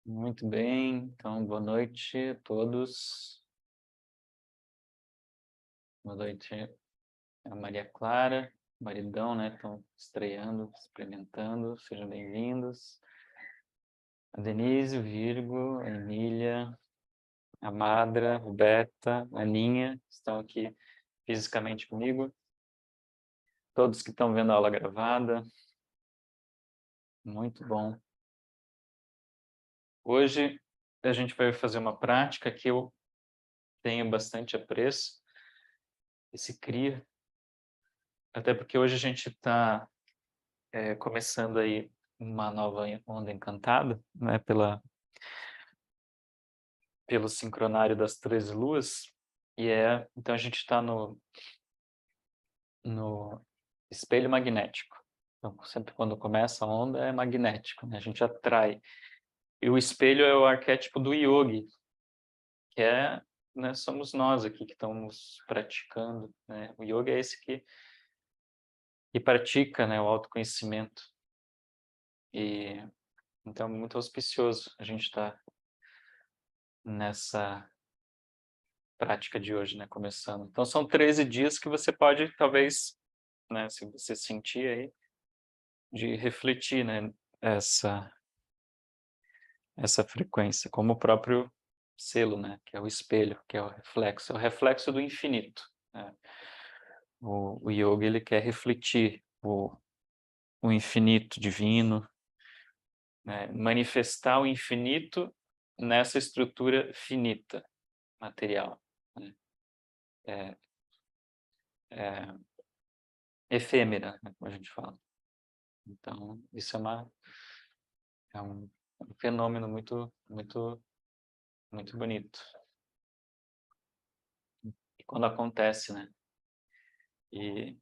Muito bem, então boa noite a todos. Boa noite a Maria Clara, maridão, né? Estão estreando, experimentando, sejam bem-vindos. A Denise, o Virgo, a Emília, a Madra, Roberta, a Aninha, estão aqui fisicamente comigo. Todos que estão vendo a aula gravada. Muito bom. Hoje a gente vai fazer uma prática que eu tenho bastante apreço, esse CRIA, até porque hoje a gente está começando aí uma nova onda encantada, né, pelo sincronário das 13 luas, então a gente está no espelho magnético. Então, sempre quando começa a onda é magnético, né? A gente atrai. E o espelho é o arquétipo do yogi, que né, somos nós aqui que estamos praticando, né? O yoga é esse que pratica, né, o autoconhecimento. E então, muito auspicioso a gente estar nessa prática de hoje, né, começando. Então, são 13 dias que você pode, talvez, né, se você sentir aí, de refletir, né, essa frequência, como o próprio selo, né, que é o espelho, que é o reflexo do infinito, né? O yoga, ele quer refletir o infinito divino, né, manifestar o infinito nessa estrutura finita, material, né? É efêmera, né, como a gente fala. Então, isso é um fenômeno muito, muito, muito bonito. E quando acontece, né? E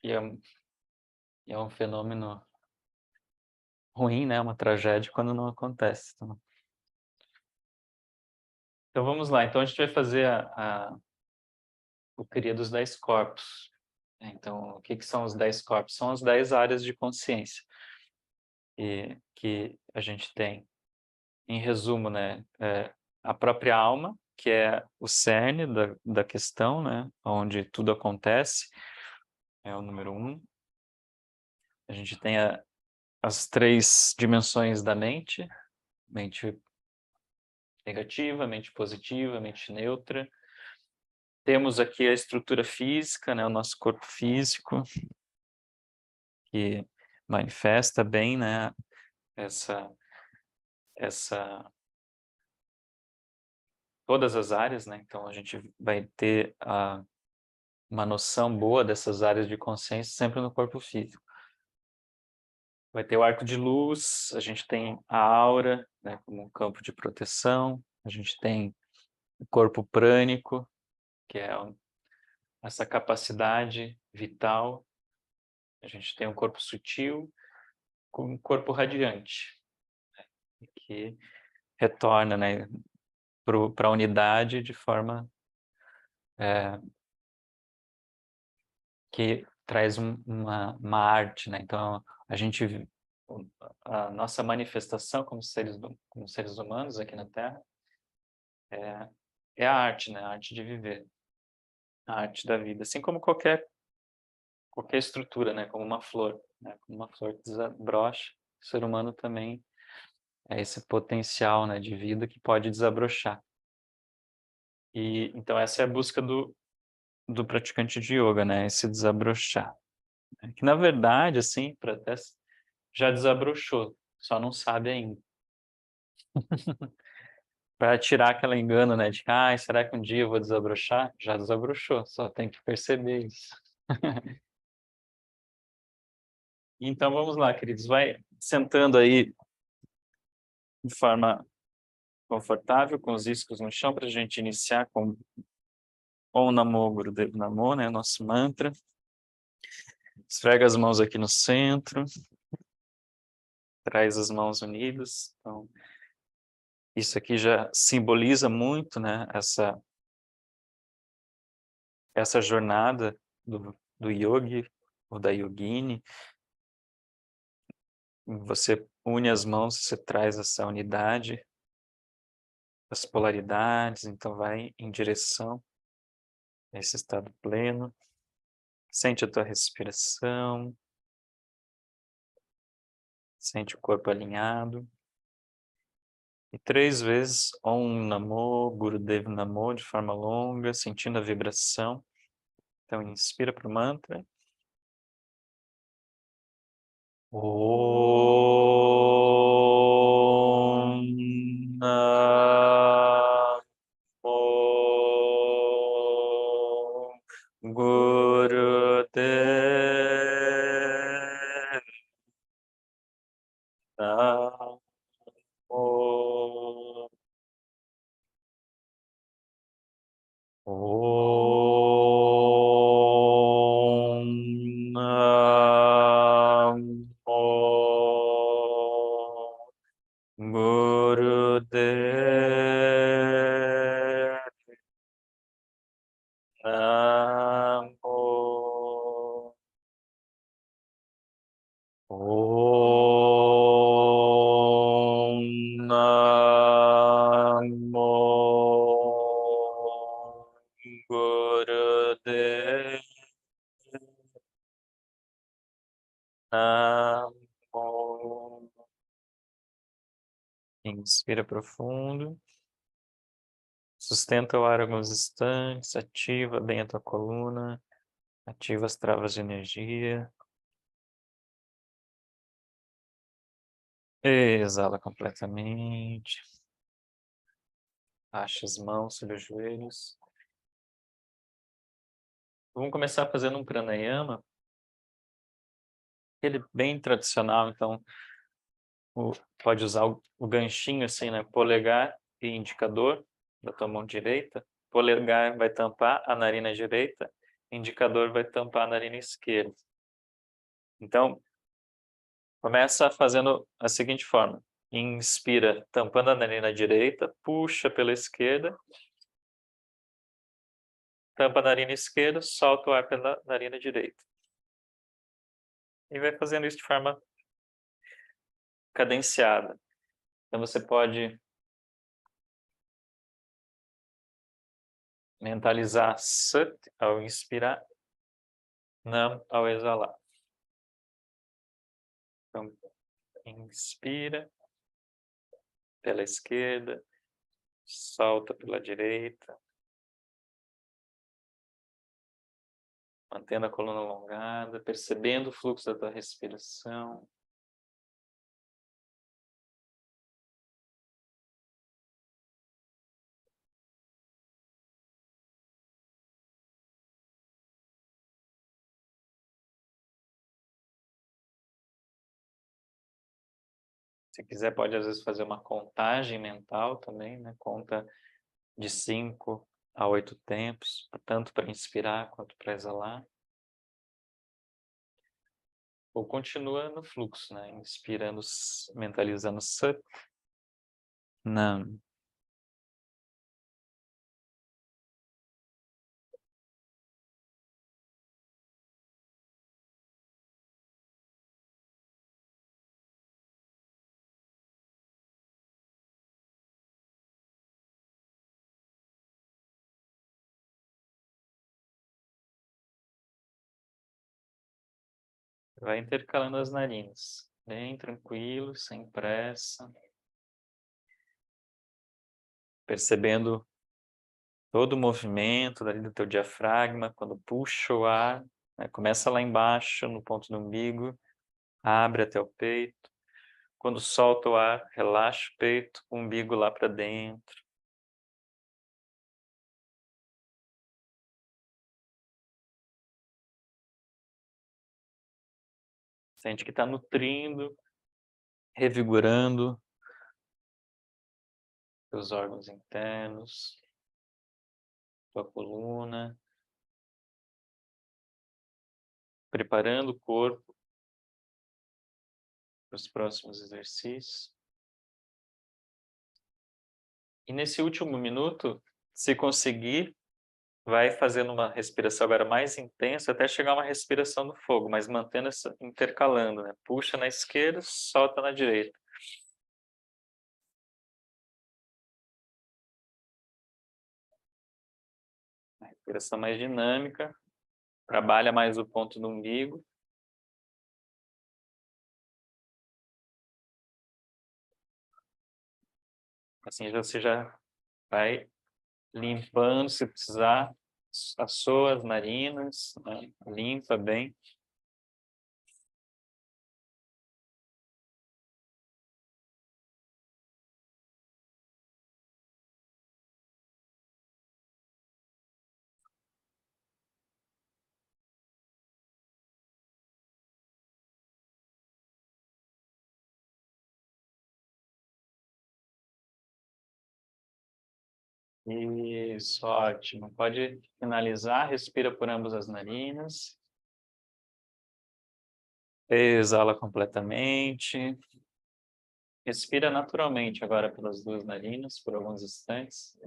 é um fenômeno ruim, né? Uma tragédia quando não acontece. Então vamos lá. Então a gente vai fazer o Cria dos 10 corpos. Então, o que são os 10 corpos? São as 10 áreas de consciência que a gente tem. Em resumo, né? A própria alma, que é o cerne da questão, né? Onde tudo acontece, é o número 1. A gente tem as 3 dimensões da mente negativa, mente positiva, mente neutra. Temos aqui a estrutura física, né? O nosso corpo físico, que manifesta bem, né? Todas as áreas, né? Então a gente vai ter uma noção boa dessas áreas de consciência sempre no corpo físico. Vai ter o arco de luz, a gente tem a aura, né, como um campo de proteção, a gente tem o corpo prânico, que é essa capacidade vital, a gente tem um corpo sutil com um corpo radiante, que retorna, né, para a unidade de forma que traz uma arte, né? Então, a nossa manifestação como seres humanos aqui na Terra é a arte, né? A arte de viver, a arte da vida, assim como qualquer estrutura, né? Como uma flor, né? Como uma flor que desabrocha, o ser humano também é esse potencial, né, de vida que pode desabrochar. E então essa é a busca do praticante de yoga, né? Esse desabrochar, né? Que na verdade, assim, para até já desabrochou, só não sabe ainda. Para tirar aquele engano, né, de será que um dia eu vou desabrochar? Já desabrochou, só tem que perceber isso. Então vamos lá, queridos, vai sentando aí de forma confortável, com os iscos no chão, para a gente iniciar com Om Namo Gurudev Namo, né, nosso mantra. Esfrega as mãos aqui no centro. Traz as mãos unidas. Então, isso aqui já simboliza muito, né, essa jornada do yogi ou da yogini. Você une as mãos, você traz essa unidade, as polaridades, então vai em direção a esse estado pleno. Sente a tua respiração, sente o corpo alinhado. E 3 vezes Om Namo Gurudev Namo de forma longa, sentindo a vibração. Então inspira para o mantra. Om Namo Gurudev Namo. Om Namo Gurudev Namo. Om Namo Gurudev Namo. Inspira profundo. Sustenta o ar alguns instantes, ativa bem a tua coluna, ativa as travas de energia. Exala completamente. Baixa as mãos sobre os joelhos. Vamos começar fazendo um pranayama. Ele bem tradicional, então pode usar o ganchinho assim, né? Polegar e indicador da tua mão direita. Polegar vai tampar a narina direita, indicador vai tampar a narina esquerda. Então, começa fazendo a seguinte forma. Inspira, tampando a narina direita, puxa pela esquerda, tampa a narina esquerda, solta o ar pela narina direita. E vai fazendo isso de forma cadenciada. Então você pode mentalizar Sat ao inspirar, Nam ao exalar. Então, inspira pela esquerda, solta pela direita, mantendo a coluna alongada, percebendo o fluxo da tua respiração. Se quiser, pode às vezes fazer uma contagem mental também, né? Conta de 5 a 8 tempos, tanto para inspirar quanto para exalar. Ou continua no fluxo, né? Inspirando, mentalizando Sat, Nam. Vai intercalando as narinas, bem tranquilo, sem pressa. Percebendo todo o movimento dali do teu diafragma, quando puxa o ar, né? Começa lá embaixo, no ponto do umbigo, abre até o peito. Quando solta o ar, relaxa o peito, o umbigo lá para dentro. Sente que está nutrindo, revigorando teus órgãos internos, tua coluna. preparando o corpo para os próximos exercícios. E nesse último minuto, se conseguir, vai fazendo uma respiração agora mais intensa até chegar a uma respiração do fogo, mas mantendo essa, intercalando, né? Puxa na esquerda, solta na direita. A respiração mais dinâmica, trabalha mais o ponto do umbigo. Assim você já vai limpando, se precisar, assoa as narinas, né? Limpa bem. Isso, ótimo. Pode finalizar, respira por ambas as narinas. Exala completamente. Respira naturalmente agora pelas duas narinas por alguns instantes.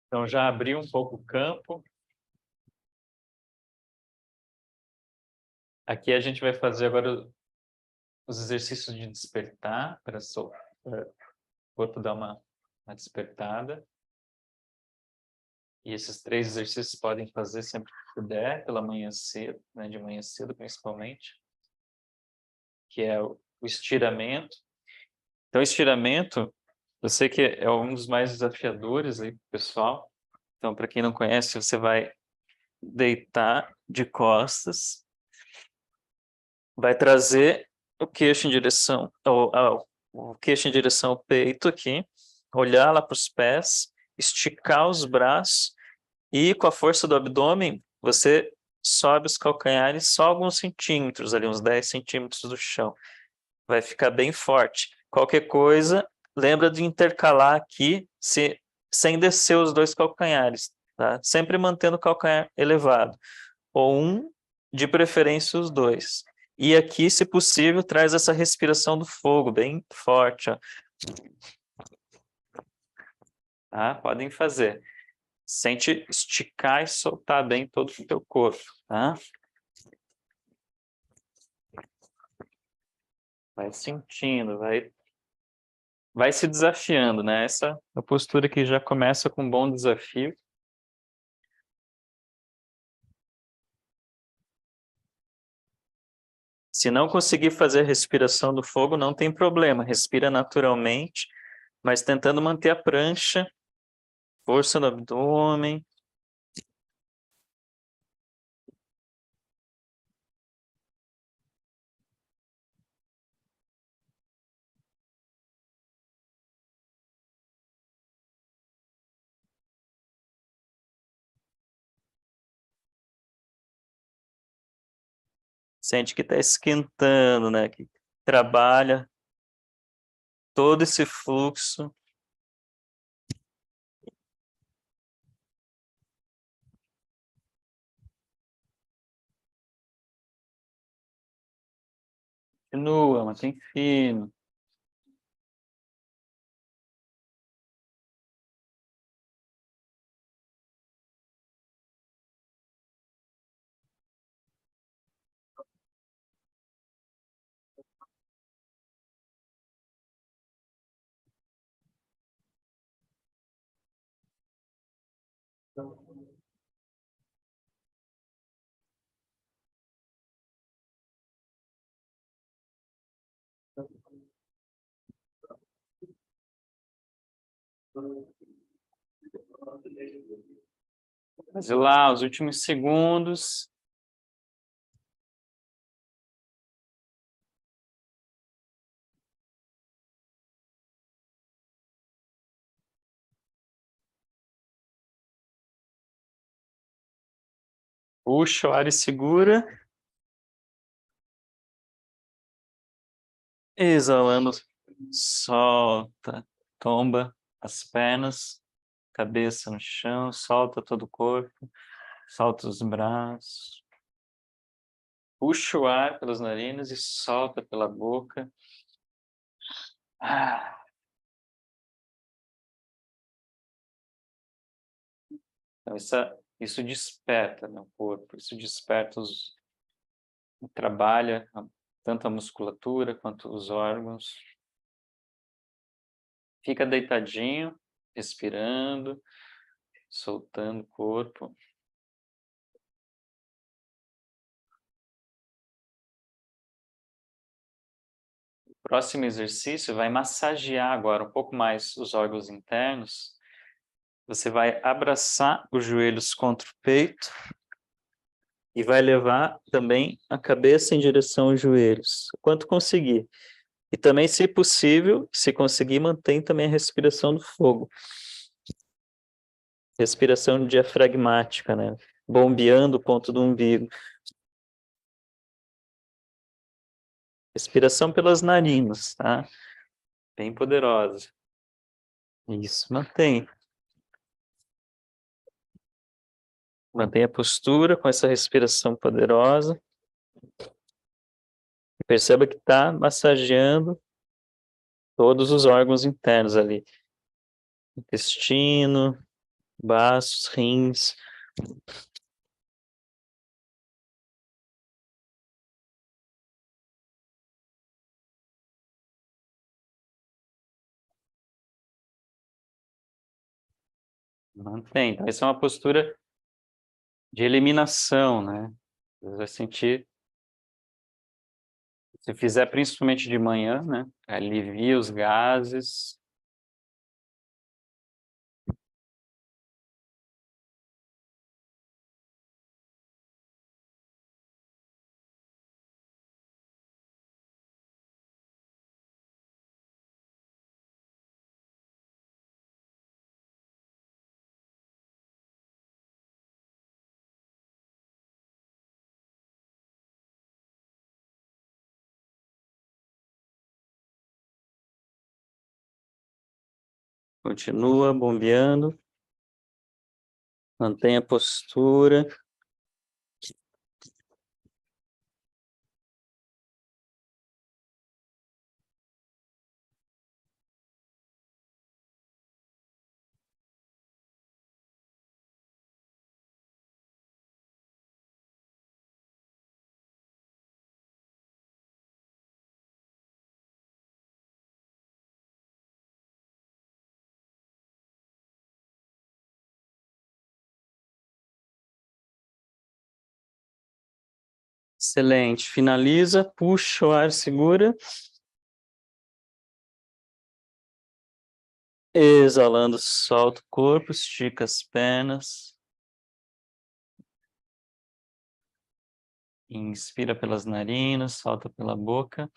Então já abriu um pouco o campo. Aqui a gente vai fazer agora os exercícios de despertar para o corpo dar uma despertada. E esses 3 exercícios podem fazer sempre que puder, pela manhã cedo, né, de manhã cedo principalmente, que é o estiramento. Então, o estiramento, eu sei que é um dos mais desafiadores aí, pessoal. Então, para quem não conhece, você vai deitar de costas, vai trazer o queixo em direção o queixo em direção ao peito aqui, olhar lá para os pés, esticar os braços e com a força do abdômen você sobe os calcanhares só alguns centímetros, ali uns 10 centímetros do chão. Vai ficar bem forte. Qualquer coisa, lembra de intercalar aqui sem descer os 2 calcanhares, tá? Sempre mantendo o calcanhar elevado. Ou um, de preferência os 2. E aqui, se possível, traz essa respiração do fogo bem forte, ó. Tá? Podem fazer. Sente esticar e soltar bem todo o teu corpo, tá? Vai sentindo, vai se desafiando, né? Essa é a postura que já começa com um bom desafio. Se não conseguir fazer a respiração do fogo, não tem problema, respira naturalmente, mas tentando manter a prancha, força no abdômen. Sente que está esquentando, né? Que trabalha todo esse fluxo. Continua, mantém firme. Mas lá, os últimos segundos. Puxa o ar e segura. Exalando, solta, tomba as pernas, cabeça no chão, solta todo o corpo, solta os braços. Puxa o ar pelas narinas e solta pela boca. Então, isso desperta no corpo, isso desperta trabalha tanto a musculatura quanto os órgãos. Fica deitadinho, respirando, soltando o corpo. O próximo exercício vai massagear agora um pouco mais os órgãos internos. Você vai abraçar os joelhos contra o peito e vai levar também a cabeça em direção aos joelhos, o quanto conseguir. E também, se possível, se conseguir, mantém também a respiração do fogo. Respiração diafragmática, né? Bombeando o ponto do umbigo. Respiração pelas narinas, tá? Bem poderosa. Isso, mantém. Mantém a postura com essa respiração poderosa. E perceba que está massageando todos os órgãos internos ali. Intestino, baços, rins. Mantém. Então, essa é uma postura de eliminação, né? Você vai sentir, se fizer principalmente de manhã, né? Alivia os gases. Continua bombeando. Mantenha a postura. Excelente. Finaliza, puxa o ar, segura. Exalando, solta o corpo, estica as pernas. Inspira pelas narinas, solta pela boca.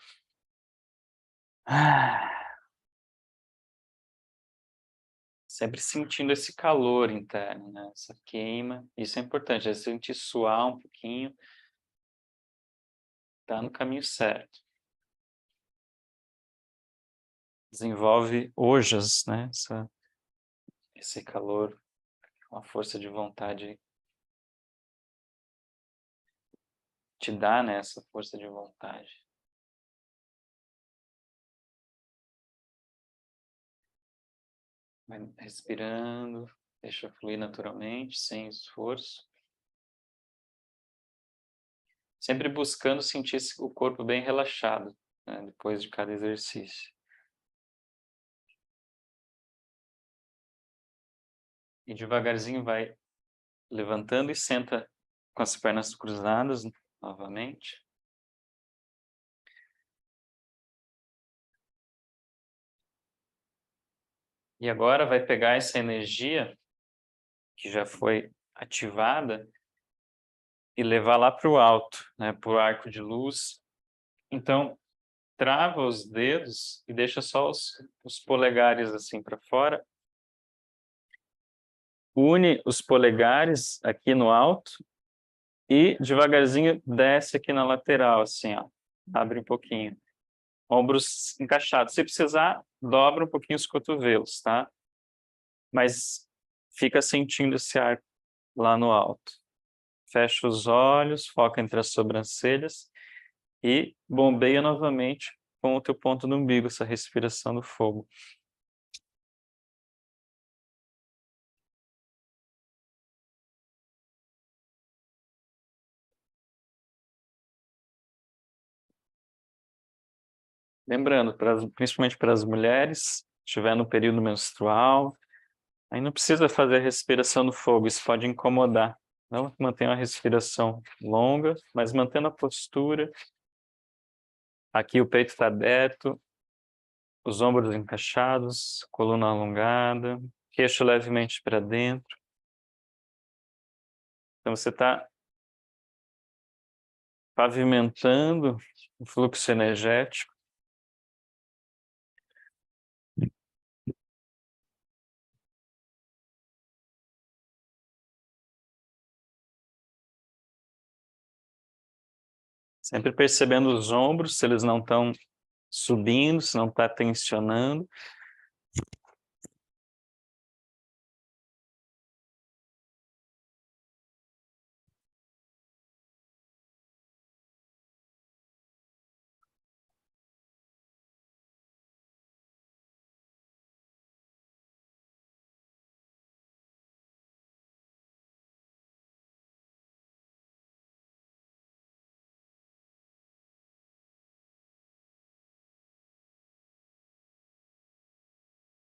Sempre sentindo esse calor interno, né? Essa queima. Isso é importante, é sentir suar um pouquinho. Tá no caminho certo. Desenvolve ojas, né? Esse calor, uma força de vontade te dá, né? Essa força de vontade. Vai respirando, deixa fluir naturalmente, sem esforço. Sempre buscando sentir o corpo bem relaxado, né? Depois de cada exercício. E devagarzinho vai levantando e senta com as pernas cruzadas novamente. E agora vai pegar essa energia que já foi ativada e levar lá para o alto, né, para o arco de luz. Então, trava os dedos e deixa só os polegares assim para fora. Une os polegares aqui no alto e devagarzinho desce aqui na lateral, assim, ó. Abre um pouquinho. ombros encaixados. Se precisar, dobra um pouquinho os cotovelos, tá? Mas fica sentindo esse ar lá no alto. Fecha os olhos, foca entre as sobrancelhas e bombeia novamente com o teu ponto do umbigo, essa respiração do fogo. Lembrando, principalmente para as mulheres, se estiver no período menstrual, aí não precisa fazer a respiração do fogo, isso pode incomodar. Não mantenha a respiração longa, mas mantendo a postura. Aqui o peito está aberto, os ombros encaixados, coluna alongada, queixo levemente para dentro. Então você está pavimentando o fluxo energético. Sempre percebendo os ombros, se eles não estão subindo, se não está tensionando.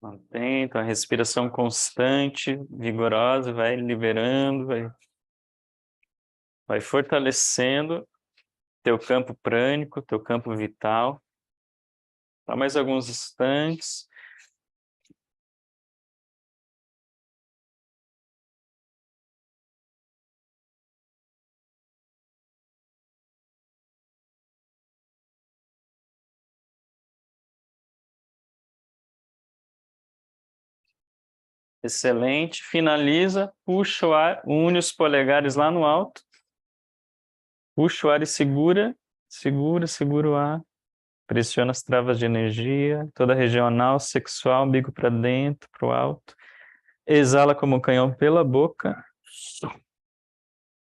Mantém então, a respiração constante, vigorosa, vai liberando, vai fortalecendo teu campo prânico, teu campo vital. Dá mais alguns instantes. Excelente. Finaliza, puxa o ar, une os polegares lá no alto. Puxa o ar e segura, segura o ar. Pressiona as travas de energia, toda a região anal, sexual, umbigo para dentro, para o alto. Exala como um canhão pela boca.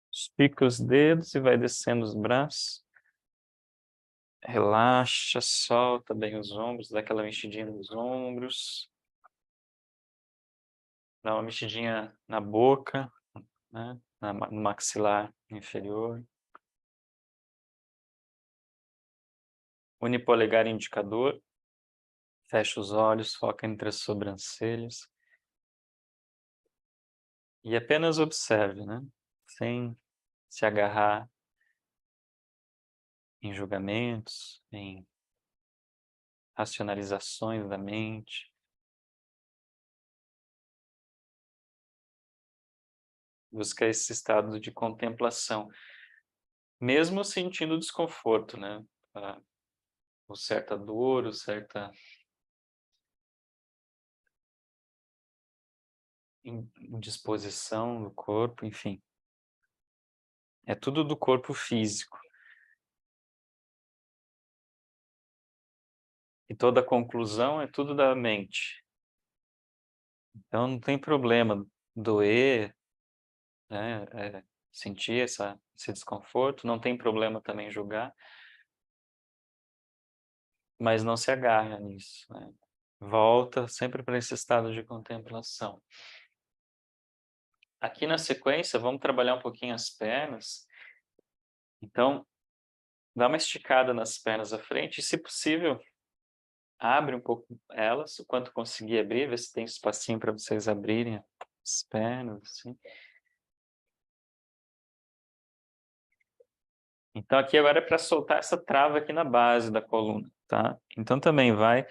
Estica os dedos e vai descendo os braços. Relaxa, solta bem os ombros, dá aquela mexidinha nos ombros. Dá uma mexidinha na boca, né? No maxilar inferior. Une polegar e indicador. Fecha os olhos, foca entre as sobrancelhas. E apenas observe, né? Sem se agarrar em julgamentos, em racionalizações da mente. Busca esse estado de contemplação, mesmo sentindo desconforto, né? Ou certa dor, ou certa indisposição do corpo, enfim. É tudo do corpo físico. E toda conclusão é tudo da mente. Então não tem problema doer, né? Sentir esse desconforto, não tem problema também julgar, mas não se agarra nisso, né? Volta sempre para esse estado de contemplação. Aqui na sequência, vamos trabalhar um pouquinho as pernas. Então, dá uma esticada nas pernas à frente e, se possível, abre um pouco elas, o quanto conseguir abrir, ver se tem espacinho para vocês abrirem as pernas, assim. Então, aqui agora é para soltar essa trava aqui na base da coluna, tá? Então, também vai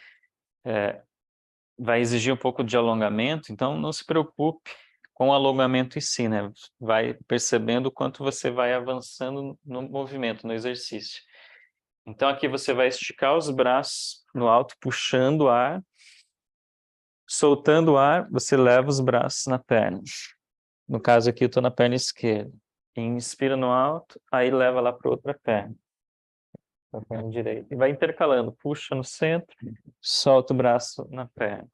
exigir um pouco de alongamento, então não se preocupe com o alongamento em si, né? Vai percebendo o quanto você vai avançando no movimento, no exercício. Então, aqui você vai esticar os braços no alto, puxando o ar. Soltando o ar, você leva os braços na perna. No caso aqui, eu estou na perna esquerda. Inspira no alto, aí leva lá para outra perna. com a perna direita. E vai intercalando, puxa no centro, solta o braço na perna.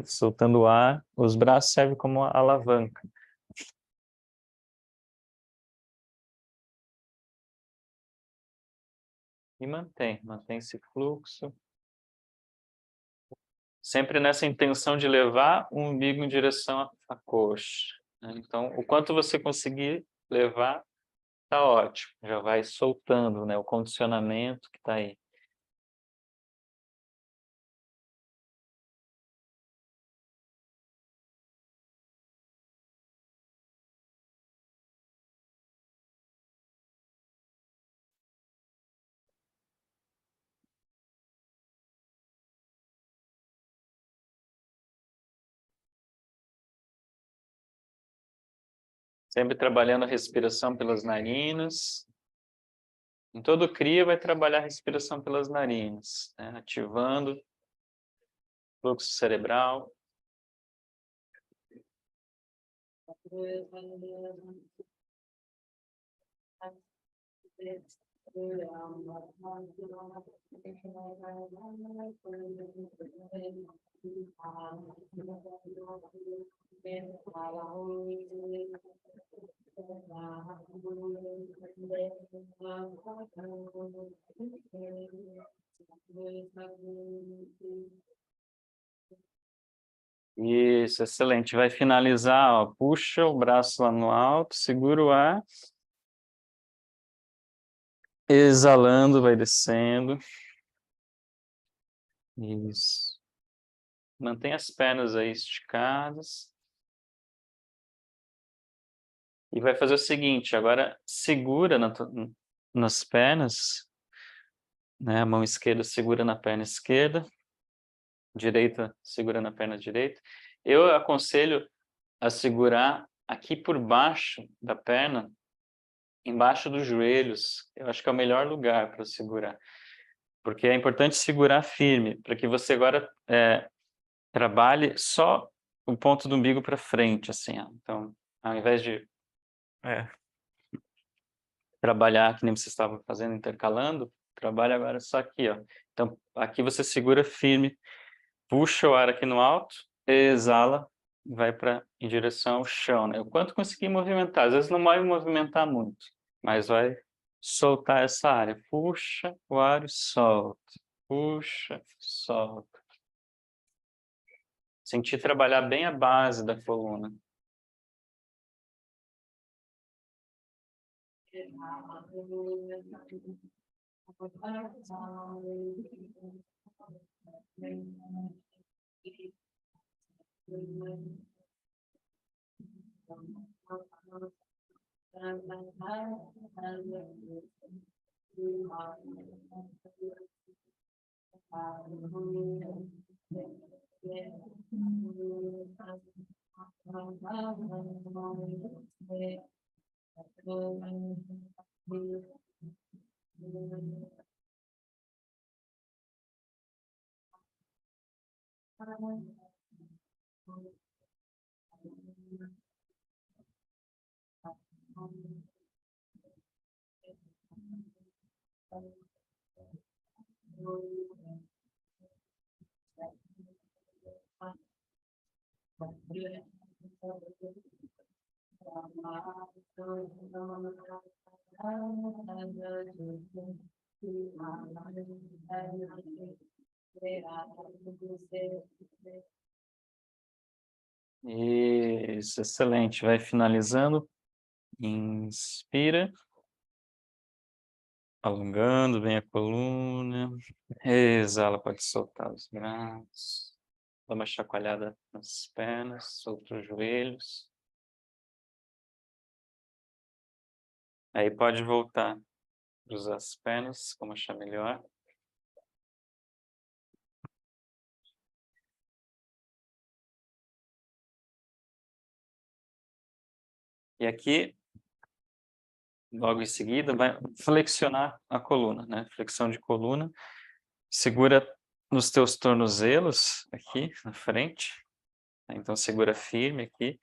Soltando o ar, os braços servem como alavanca. E mantém esse fluxo. Sempre nessa intenção de levar o umbigo em direção à coxa, né? Então, o quanto você conseguir levar, tá ótimo. Já vai soltando, né, o condicionamento que está aí. Sempre trabalhando a respiração pelas narinas. Em todo cria vai trabalhar a respiração pelas narinas, né? Ativando o fluxo cerebral. Isso, excelente. Vai finalizar, ó, puxa o braço lá no alto, segura o ar. Exalando, vai descendo. Isso. Mantém as pernas aí esticadas. E vai fazer o seguinte, agora segura nas pernas, né? A mão esquerda segura na perna esquerda, direita segura na perna direita. Eu aconselho a segurar aqui por baixo da perna, embaixo dos joelhos. Eu acho que é o melhor lugar para segurar. Porque é importante segurar firme, para que você agora trabalhe só o ponto do umbigo para frente, assim, ó. Então, ao invés de trabalhar, que nem vocês estavam fazendo, intercalando, trabalha agora só aqui, ó. Então, aqui você segura firme, puxa o ar aqui no alto, exala, vai em direção ao chão, né? O quanto conseguir movimentar. Às vezes não vai movimentar muito, mas vai soltar essa área. Puxa o ar e solta. Puxa, solta. Sentir trabalhar bem a base da coluna. Isso, excelente. Vai finalizando. Inspira. Alongando bem a coluna. Exala, pode soltar os braços. Dá uma chacoalhada nas pernas, solta os joelhos. Aí pode voltar, cruzar as pernas, como achar melhor. E aqui, logo em seguida, vai flexionar a coluna, né? Flexão de coluna. Segura nos teus tornozelos, aqui na frente. Então, segura firme aqui.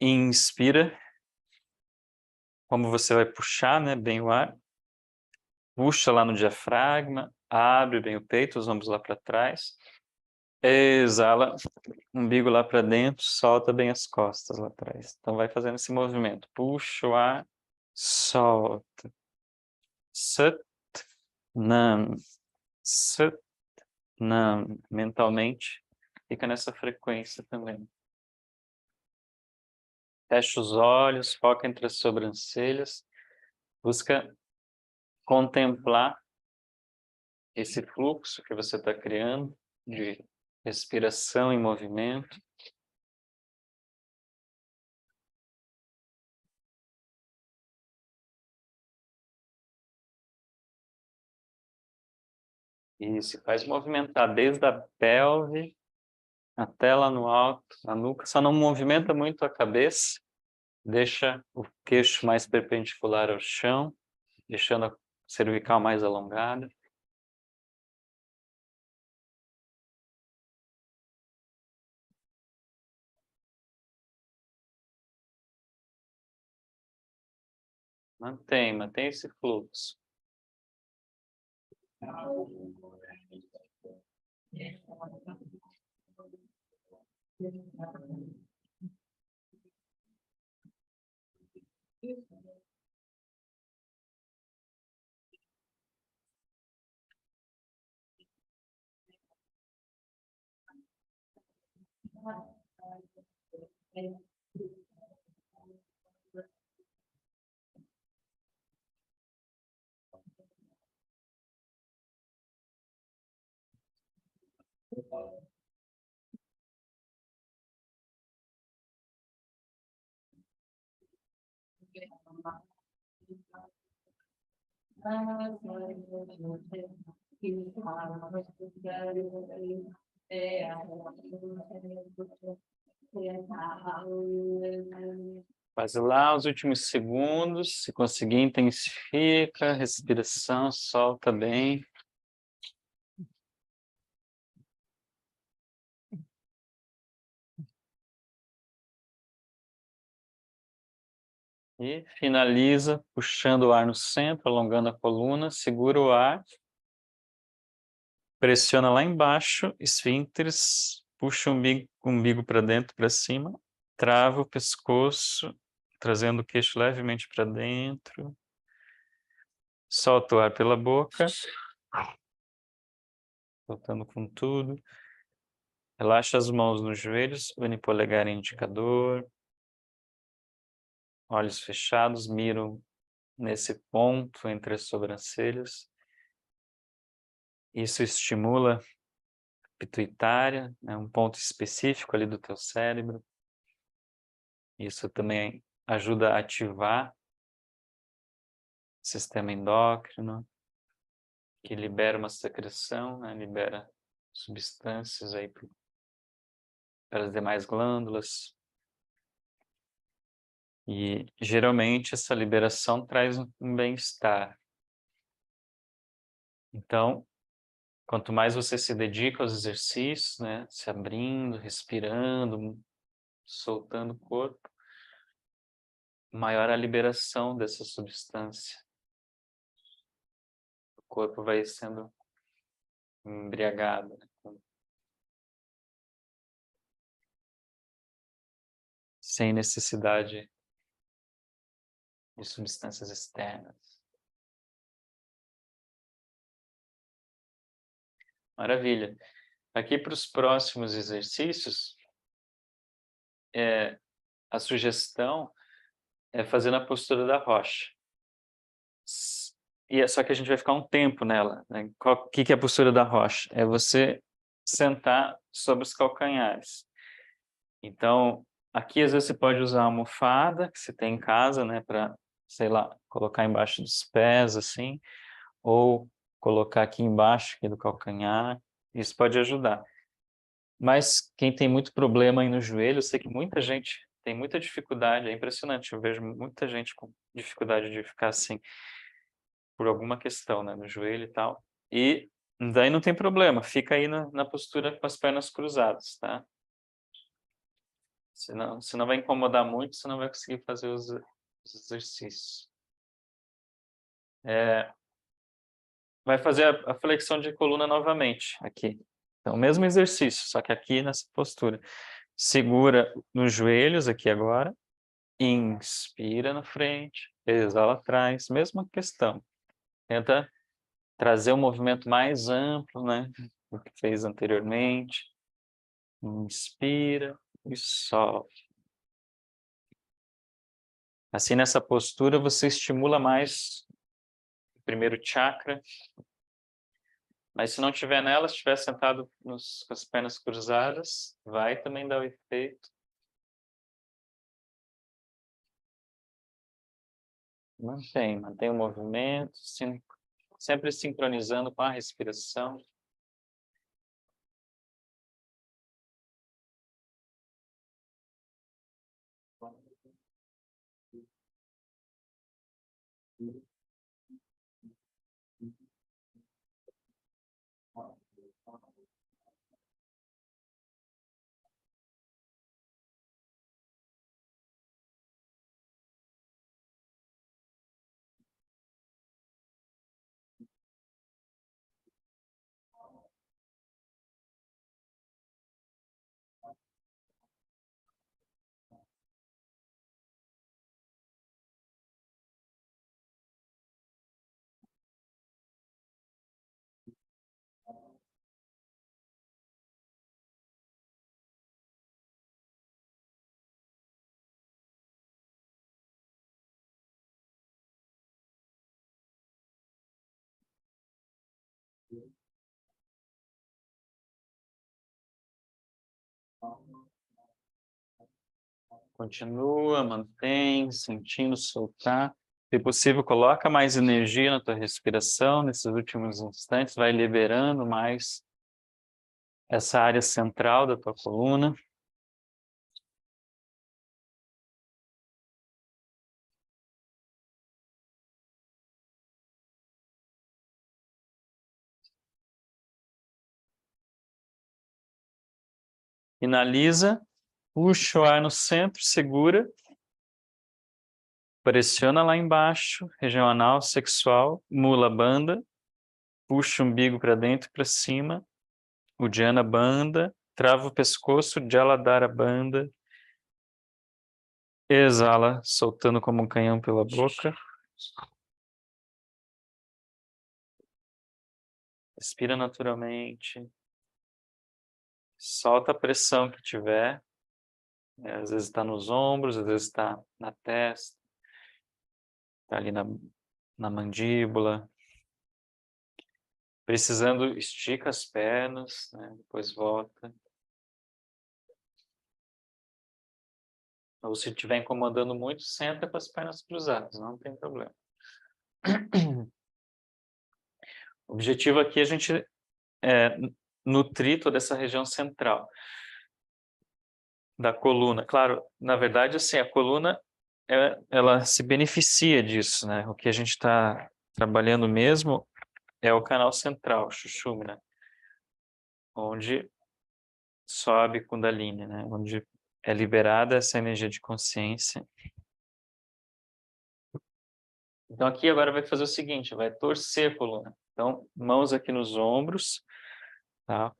Inspira. como você vai puxar, né, bem o ar. Puxa lá no diafragma, abre bem o peito, os ombros lá para trás. Exala, umbigo lá para dentro, solta bem as costas lá atrás. Então vai fazendo esse movimento. Puxa o ar, solta. Sat, nam, sat, nam. Mentalmente, fica nessa frequência também. Fecha os olhos, foca entre as sobrancelhas. Busca contemplar esse fluxo que você está criando de respiração em movimento. E se faz movimentar desde a pelve até lá no alto, a nuca. Só não movimenta muito a cabeça. Deixa o queixo mais perpendicular ao chão, deixando a cervical mais alongada. Mantém esse fluxo. Faz lá os últimos segundos, se conseguir intensifica, respiração, solta bem. E finaliza puxando o ar no centro, alongando a coluna, segura o ar, pressiona lá embaixo, esfíncteres, puxa o umbigo para dentro, para cima, trava o pescoço, trazendo o queixo levemente para dentro, solta o ar pela boca, soltando com tudo, relaxa as mãos nos joelhos, une polegar e indicador, olhos fechados, miram nesse ponto entre as sobrancelhas. Isso estimula a pituitária, é um ponto específico ali do teu cérebro. Isso também ajuda a ativar o sistema endócrino, que libera uma secreção, né? Libera substâncias aí para as demais glândulas. E geralmente essa liberação traz um bem-estar. Então, quanto mais você se dedica aos exercícios, né? Se abrindo, respirando, soltando o corpo, maior a liberação dessa substância. O corpo vai sendo embriagado, né? Sem necessidade de substâncias externas. Maravilha. Aqui para os próximos exercícios, a sugestão é fazer na postura da rocha. E só que a gente vai ficar um tempo nela, né? O que é a postura da rocha? É você sentar sobre os calcanhares. Então, aqui às vezes você pode usar a almofada que você tem em casa, né? Para, sei lá, colocar embaixo dos pés, assim. Ou colocar aqui embaixo aqui do calcanhar. Isso pode ajudar. Mas quem tem muito problema aí no joelho, eu sei que muita gente tem muita dificuldade, é impressionante, eu vejo muita gente com dificuldade de ficar assim, por alguma questão, né, no joelho e tal. E daí não tem problema, fica aí na postura com as pernas cruzadas, tá? Senão vai incomodar muito, você não vai conseguir fazer os exercícios. Vai fazer a flexão de coluna novamente, aqui. Então, o mesmo exercício, só que aqui nessa postura. Segura nos joelhos aqui agora. Inspira na frente, exala atrás, mesma questão. Tenta trazer um movimento mais amplo, né, do que fez anteriormente. Inspira e solta. Assim, nessa postura, você estimula mais o primeiro chakra. Mas se não tiver nela, se estiver sentado com as pernas cruzadas, vai também dar o efeito. Mantém o movimento, sempre sincronizando com a respiração. Continua, mantém, sentindo soltar. Se possível, coloca mais energia na tua respiração nesses últimos instantes, vai liberando mais essa área central da tua coluna. Finaliza, puxa o ar no centro, segura. Pressiona lá embaixo, região anal, sexual, mula banda. Puxa o umbigo para dentro e para cima. Uddiyana banda. Trava o pescoço, Jaladhara banda. Exala, soltando como um canhão pela boca. Respira naturalmente. Solta a pressão que tiver. Às vezes está nos ombros, às vezes está na testa. Está ali na mandíbula. Precisando, estica as pernas, né? Depois volta. Ou se estiver incomodando muito, senta com as pernas cruzadas, não tem problema. O objetivo aqui é a gente nutrir toda essa região central da coluna. Claro, na verdade, assim, a coluna ela se beneficia disso, né? O que a gente está trabalhando mesmo é o canal central, Sushumna, onde sobe Kundalini, né? Onde é liberada essa energia de consciência. Então aqui agora vai fazer o seguinte, vai torcer a coluna. Então, mãos aqui nos ombros, tá?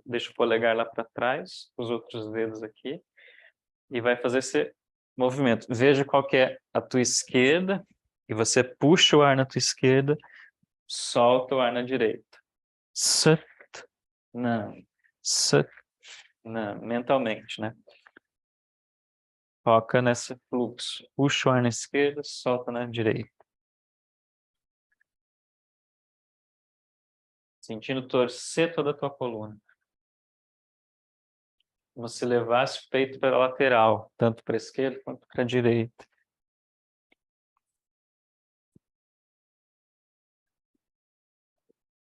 Deixa o polegar lá para trás, os outros dedos aqui, e vai fazer esse movimento. Veja qual que é a tua esquerda, e você puxa o ar na tua esquerda, solta o ar na direita. Sat, não, mentalmente, né? Foca nesse fluxo. Puxa o ar na esquerda, solta na direita. Sentindo torcer toda a tua coluna. Como se levasse o peito para a lateral, tanto para a esquerda quanto para a direita.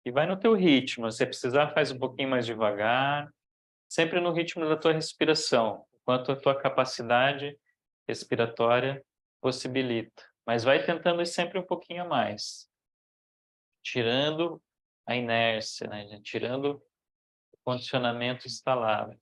E vai no teu ritmo. Se precisar, faz um pouquinho mais devagar. Sempre no ritmo da tua respiração, quanto a tua capacidade respiratória possibilita. Mas vai tentando ir sempre um pouquinho a mais. Tirando a inércia, né? Tirando o condicionamento instalado.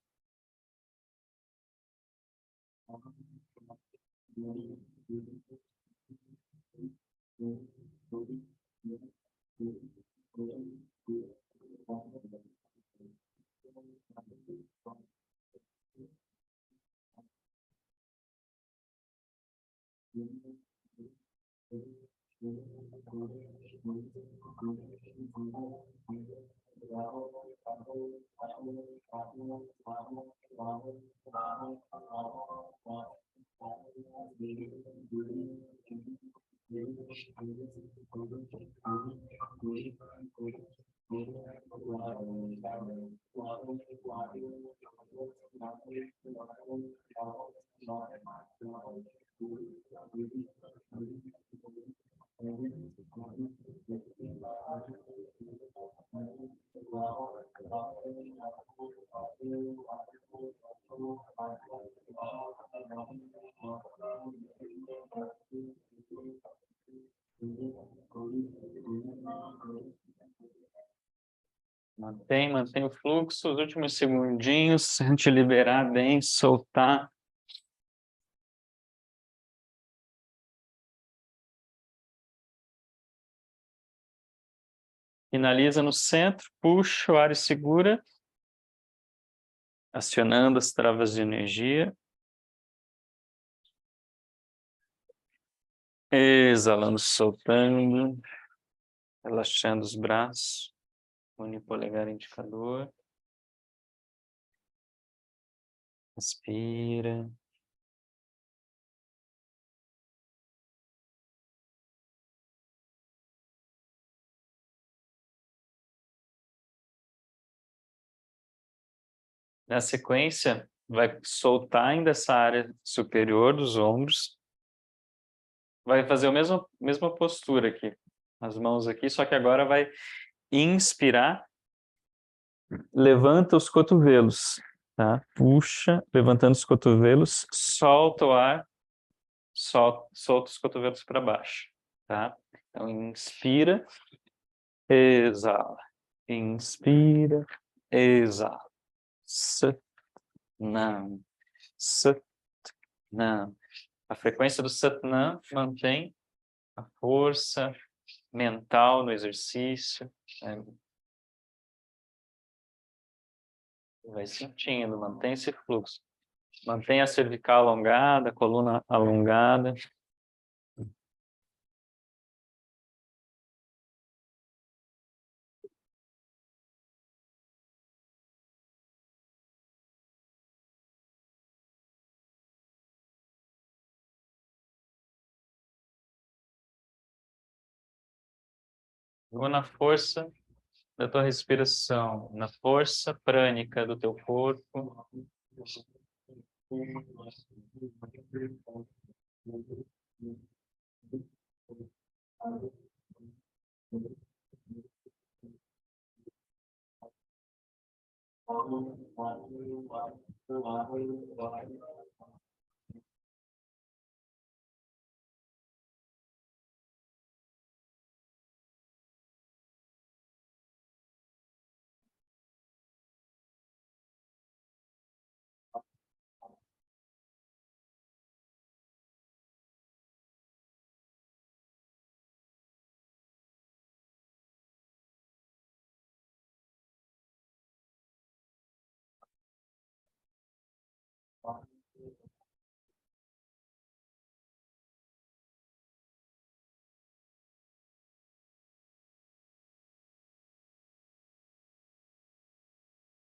Mantém o fluxo, os últimos segundinhos, se a gente liberar bem, soltar. Finaliza no centro, puxa o ar e segura, acionando as travas de energia. Exalando, soltando, relaxando os braços, une polegar e indicador. Respira. Na sequência, vai soltar ainda essa área superior dos ombros. Vai fazer a mesma postura aqui. As mãos aqui, só que agora vai inspirar. Levanta os cotovelos, tá? Puxa, levantando os cotovelos, solta o ar, solta os cotovelos para baixo, tá? Então, inspira, exala. Inspira, exala. Satnam, Satnam. A frequência do Satnam mantém a força mental no exercício. Né? Vai sentindo, mantém esse fluxo. Mantenha a cervical alongada, a coluna alongada. Vou na força da tua respiração, na força prânica do teu corpo.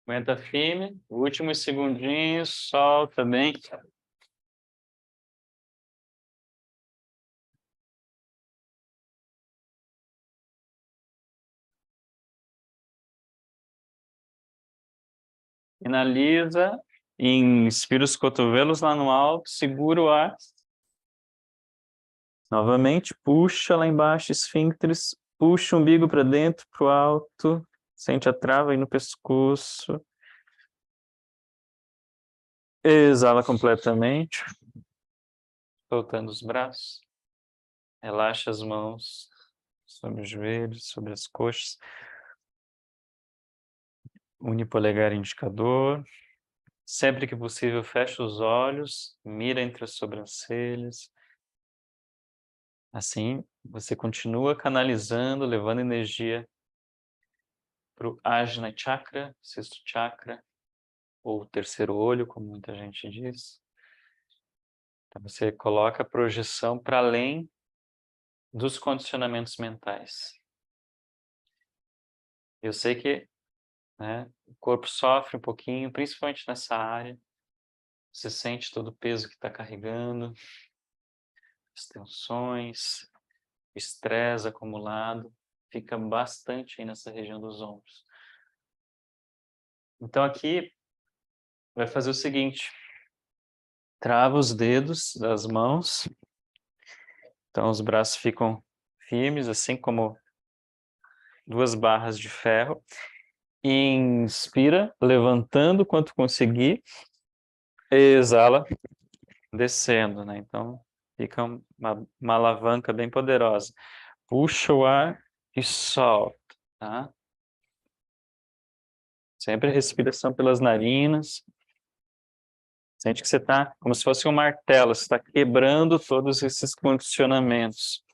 Aguenta firme, últimos segundinhos, solta bem. Finaliza, inspira os cotovelos lá no alto, segura o ar. Novamente, puxa lá embaixo, esfíncteres, puxa o umbigo para dentro, para o alto, sente a trava aí no pescoço. Exala completamente, soltando os braços. Relaxa as mãos sobre os joelhos, sobre as coxas. Une polegar e indicador. Sempre que possível, fecha os olhos, mira entre as sobrancelhas. Assim, você continua canalizando, levando energia para o Ajna Chakra, sexto chakra, ou terceiro olho, como muita gente diz. Então, você coloca a projeção para além dos condicionamentos mentais. Eu sei que, né, o corpo sofre um pouquinho, principalmente nessa área. Você sente todo o peso que está carregando, as tensões, o estresse acumulado, fica bastante aí nessa região dos ombros. Então aqui vai fazer o seguinte, trava os dedos das mãos, então os braços ficam firmes, assim como duas barras de ferro. Inspira, levantando quanto conseguir, exala, descendo, né? Então fica uma alavanca bem poderosa. Puxa o ar e solta, tá? Sempre respiração pelas narinas. Sente que você está como se fosse um martelo, você está quebrando todos esses condicionamentos.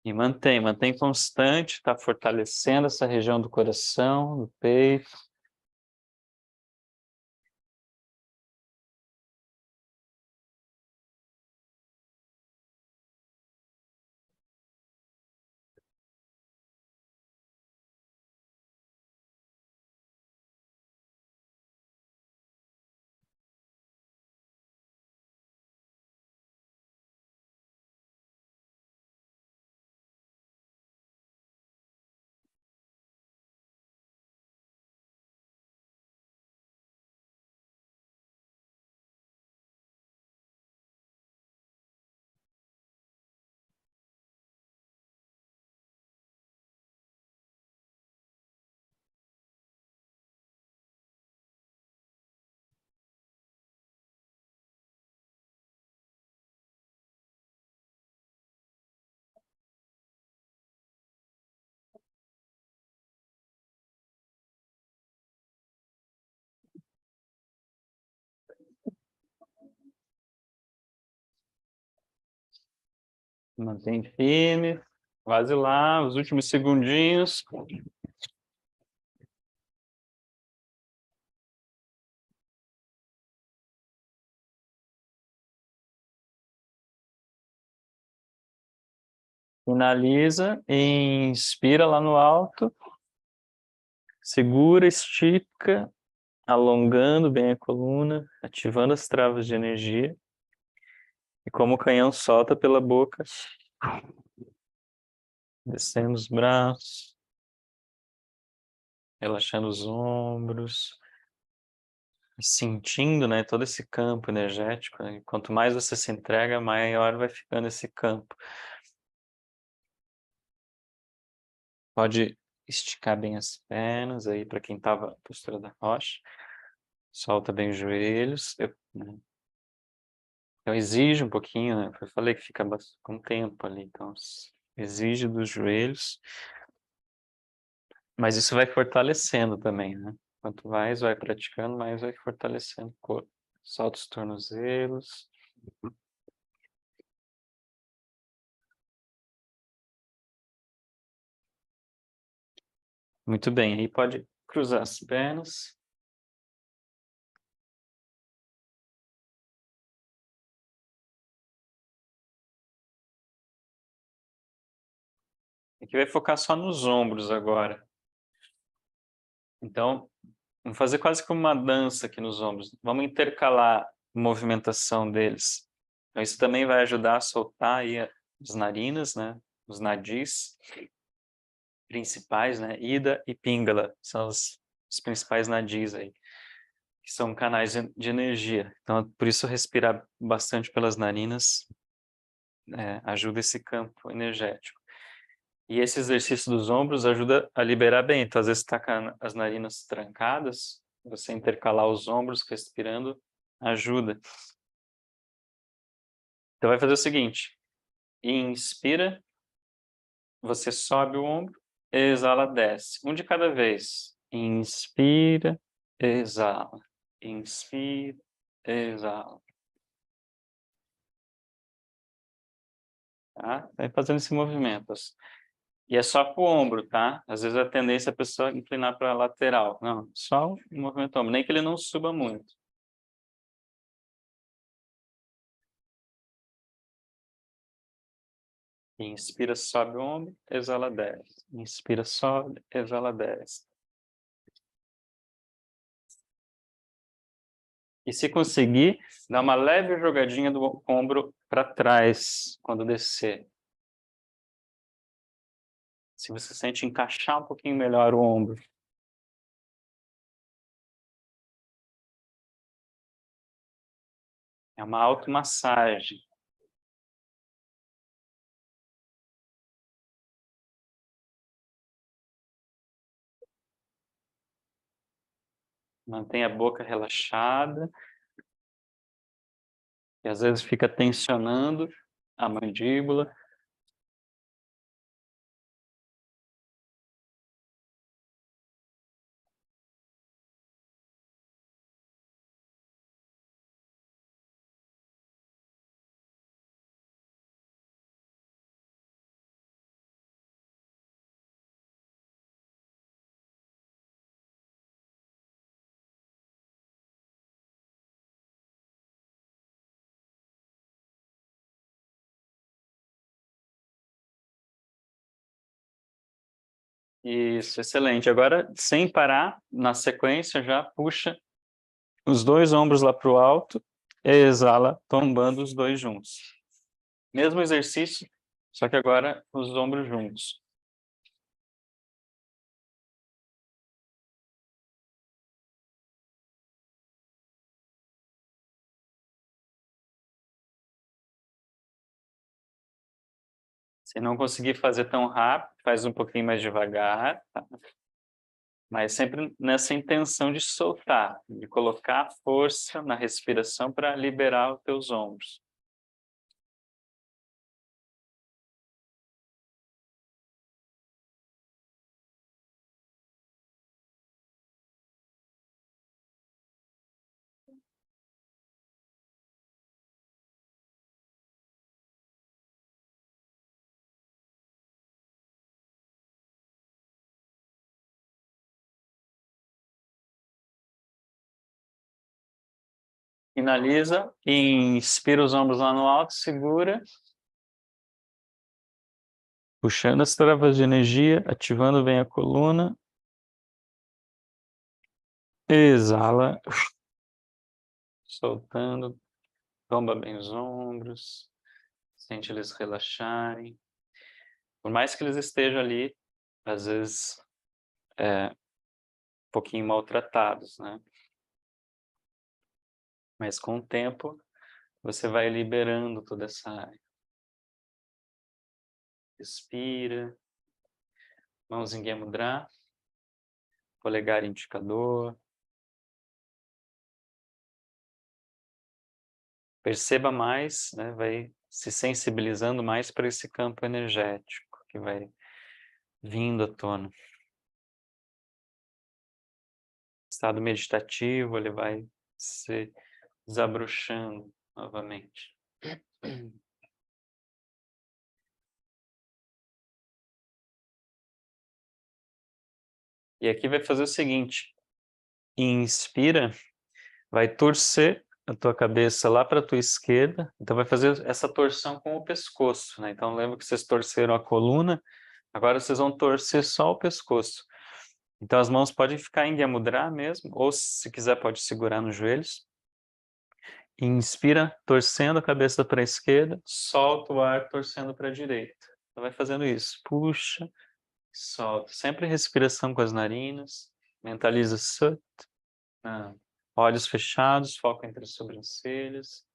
E mantém constante, está fortalecendo essa região do coração, do peito. Mantém firme, quase lá, os últimos segundinhos. Finaliza, inspira lá no alto, segura, estica, alongando bem a coluna, ativando as travas de energia. E como o canhão solta pela boca, descendo os braços, relaxando os ombros, sentindo, né, todo esse campo energético, né? Quanto mais você se entrega, maior vai ficando esse campo. Pode esticar bem as pernas aí para quem estava na postura da rocha. Solta bem os joelhos. Né? Então exige um pouquinho, né? Eu falei que fica com tempo ali, então exige dos joelhos. Mas isso vai fortalecendo também, né? Quanto mais vai praticando, mais vai fortalecendo o corpo. Solta os tornozelos. Muito bem, aí pode cruzar as pernas. Aqui vai focar só nos ombros agora. Então, vamos fazer quase como uma dança aqui nos ombros. Vamos intercalar a movimentação deles. Então, isso também vai ajudar a soltar aí as narinas, né? Os nadis principais, né? Ida e Pingala são os principais nadis aí, que são canais de energia. Então, por isso respirar bastante pelas narinas ajuda esse campo energético. E esse exercício dos ombros ajuda a liberar bem. Então, às vezes, está com as narinas trancadas, você intercalar os ombros respirando ajuda. Então, vai fazer o seguinte. Inspira, você sobe o ombro, exala, desce. Um de cada vez. Inspira, exala. Inspira, exala. Tá? Vai fazendo esse movimento. E é só para o ombro, tá? Às vezes a tendência é a pessoa inclinar para a lateral. Não, só o movimento do ombro, nem que ele não suba muito. Inspira, sobe o ombro, exala, desce. Inspira, sobe, exala, desce. E se conseguir, dá uma leve jogadinha do ombro para trás quando descer. Se você sente encaixar um pouquinho melhor o ombro. É uma automassagem. Mantém a boca relaxada. E às vezes fica tensionando a mandíbula. Isso, excelente. Agora, sem parar, na sequência, já puxa os dois ombros lá para o alto e exala, tombando os dois juntos. Mesmo exercício, só que agora os ombros juntos. Se não conseguir fazer tão rápido, faz um pouquinho mais devagar, tá? Mas sempre nessa intenção de soltar, de colocar força na respiração para liberar os teus ombros. Finaliza, inspira os ombros lá no alto, segura. Puxando as travas de energia, ativando bem a coluna. Exala. Soltando. Tomba bem os ombros. Sente eles relaxarem. Por mais que eles estejam ali, às vezes, um pouquinho maltratados, né? Mas com o tempo, você vai liberando toda essa área. Respira. Mãos em Gyan Mudra. Polegar indicador. Perceba mais, né? Vai se sensibilizando mais para esse campo energético que vai vindo à tona. Estado meditativo, ele vai se desabrochando novamente. E aqui vai fazer o seguinte, inspira, vai torcer a tua cabeça lá para a tua esquerda, então vai fazer essa torção com o pescoço, né? Então lembra que vocês torceram a coluna, agora vocês vão torcer só o pescoço. Então as mãos podem ficar em Gyan Mudra mesmo, ou se quiser pode segurar nos joelhos. Inspira, torcendo a cabeça para a esquerda, solta o ar torcendo para a direita. Então vai fazendo isso, puxa, solta. Sempre respiração com as narinas, mentaliza Sut. Olhos fechados, foco entre as sobrancelhas.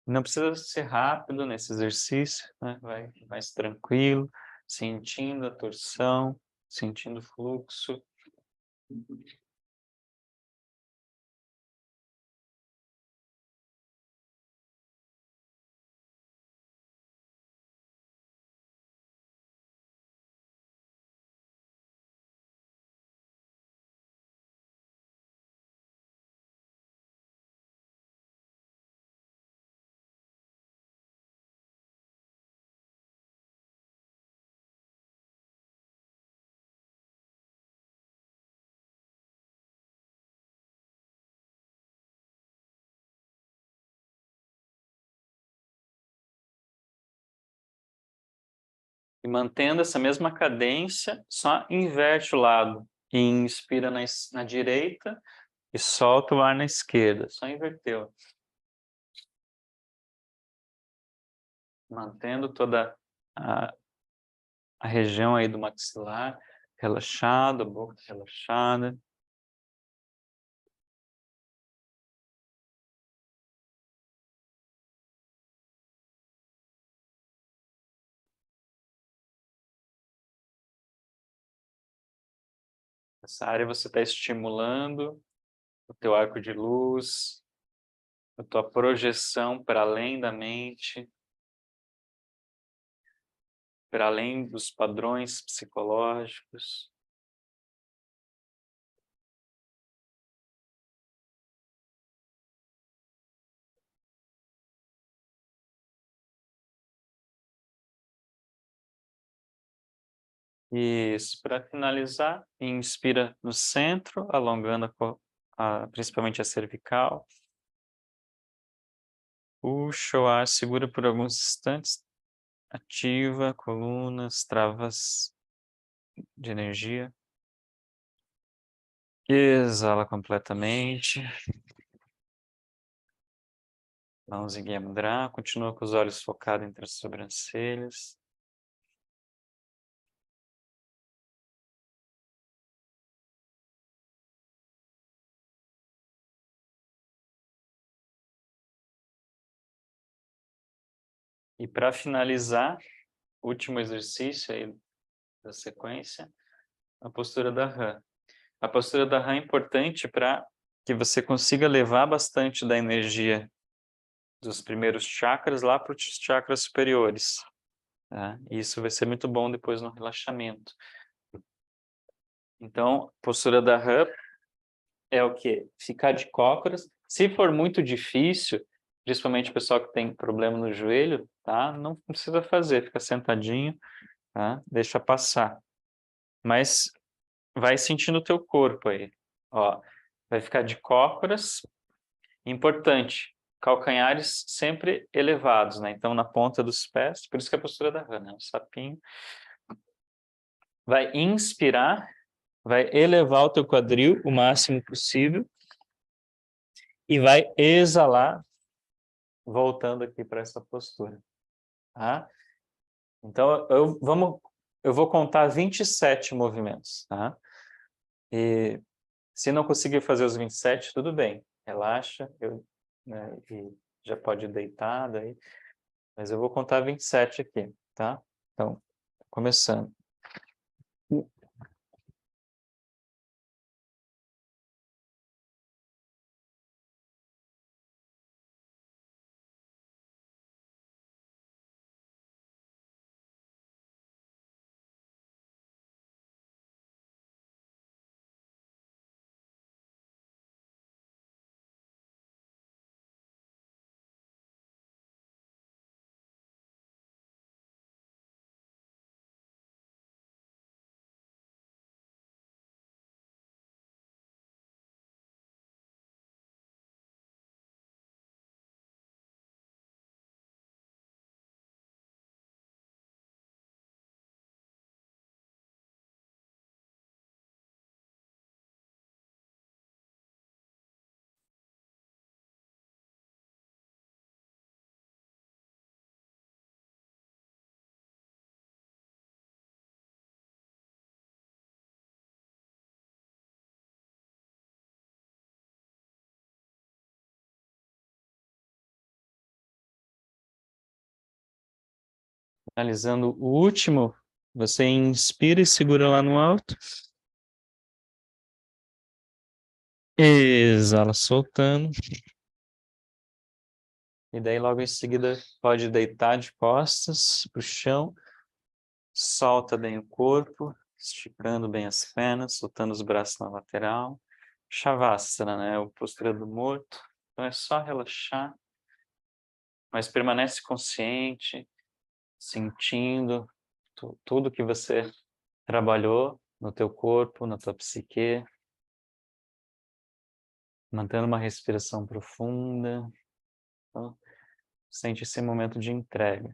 Não precisa ser rápido nesse exercício, né? Vai mais tranquilo, sentindo a torção, sentindo o fluxo. E mantendo essa mesma cadência, só inverte o lado. E inspira na direita e solta o ar na esquerda. Só inverteu. Mantendo toda a região aí do maxilar relaxada, boca relaxada. Essa área você está estimulando o teu arco de luz, a tua projeção para além da mente, para além dos padrões psicológicos. Isso, para finalizar, inspira no centro, alongando principalmente a cervical. Puxa o ar, segura por alguns instantes, ativa colunas, travas de energia. Exala completamente. Mãos em Guia Mudra, continua com os olhos focados entre as sobrancelhas. E para finalizar, último exercício aí da sequência, a postura da Rã. A postura da Rã é importante para que você consiga levar bastante da energia dos primeiros chakras lá para os chakras superiores. Tá? Isso vai ser muito bom depois no relaxamento. Então, postura da Rã é o quê? Ficar de cócoras. Se for muito difícil, principalmente o pessoal que tem problema no joelho, tá? Não precisa fazer, fica sentadinho, tá? Deixa passar. Mas vai sentindo o teu corpo aí. Ó, vai ficar de cócoras. Importante, calcanhares sempre elevados, né? Então, na ponta dos pés, por isso que é a postura da rã, né? O sapinho. Vai inspirar, vai elevar o teu quadril o máximo possível e vai exalar, voltando aqui para essa postura, tá? Então, eu vou contar 27 movimentos, tá? E se não conseguir fazer os 27, tudo bem, relaxa, né, e já pode deitar daí, mas eu vou contar 27 aqui, tá? Então, começando. Finalizando o último, você inspira e segura lá no alto. Exala, soltando. E daí logo em seguida pode deitar de costas para o chão. Solta bem o corpo, esticando bem as pernas, soltando os braços na lateral. Shavasana, né? A postura do morto. Então é só relaxar, mas permanece consciente, sentindo tudo que você trabalhou no teu corpo, na tua psique, mantendo uma respiração profunda. Então, sente esse momento de entrega.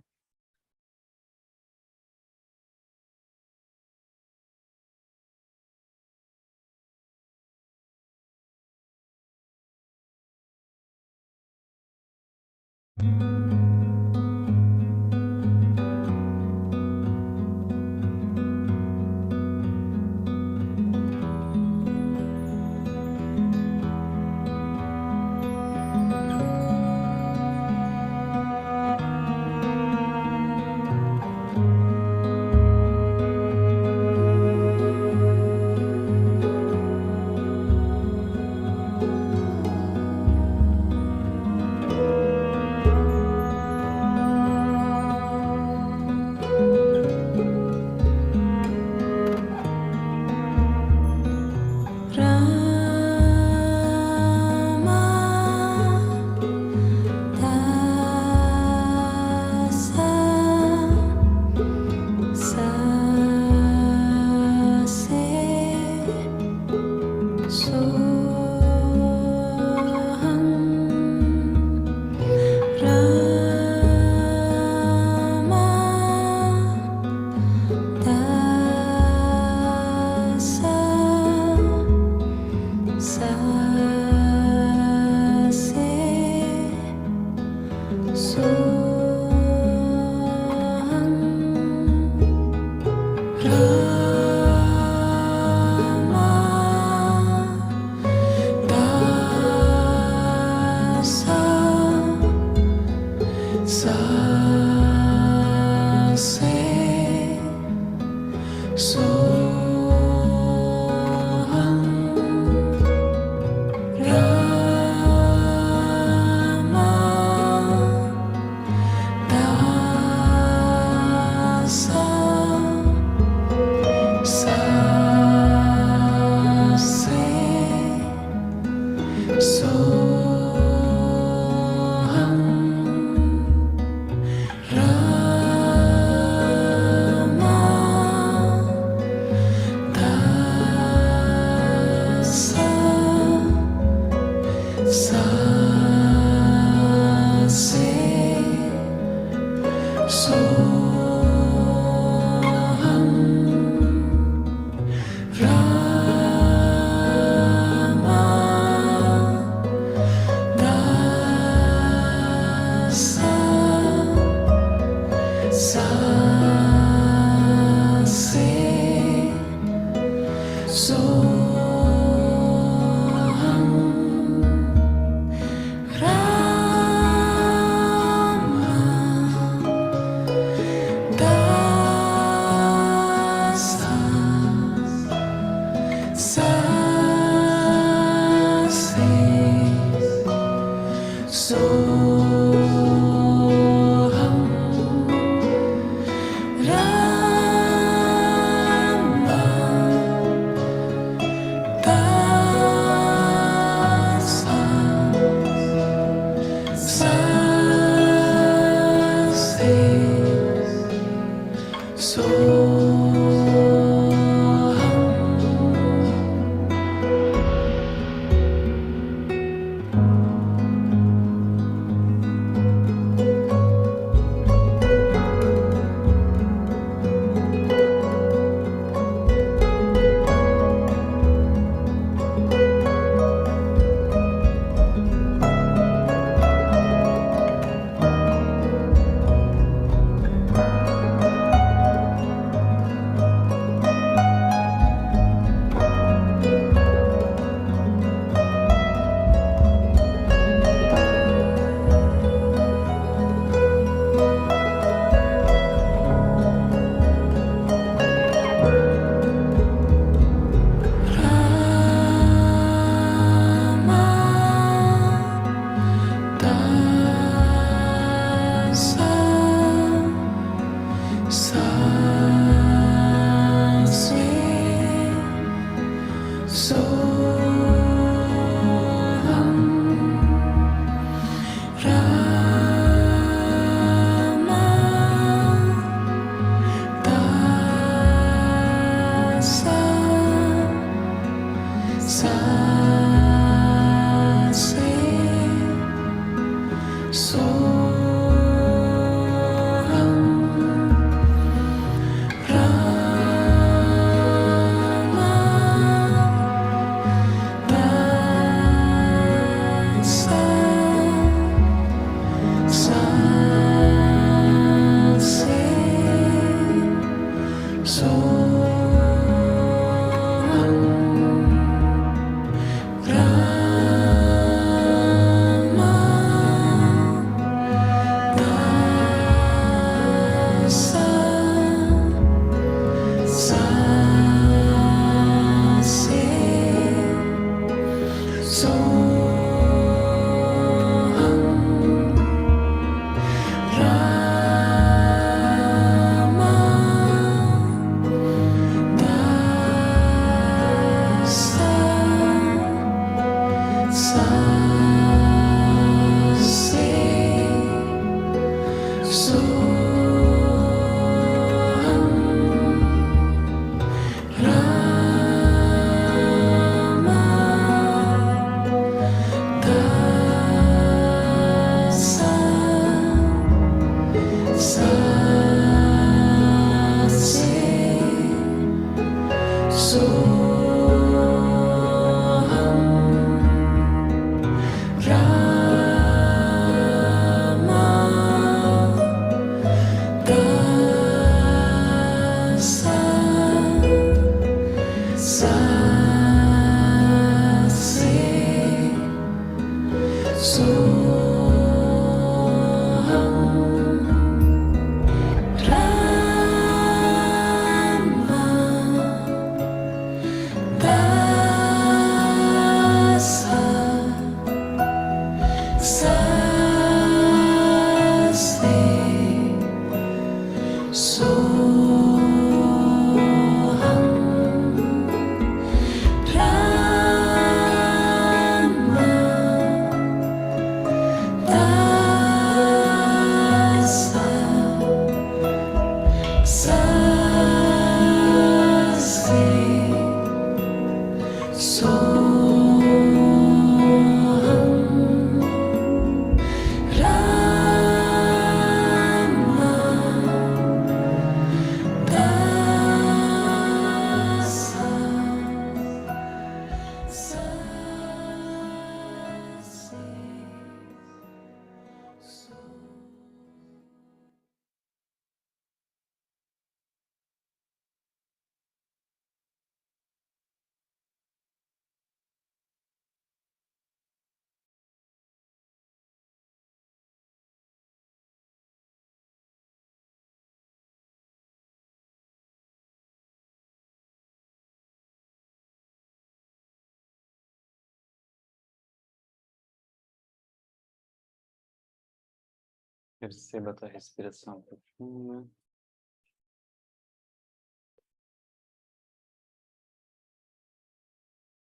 Perceba a tua respiração profunda.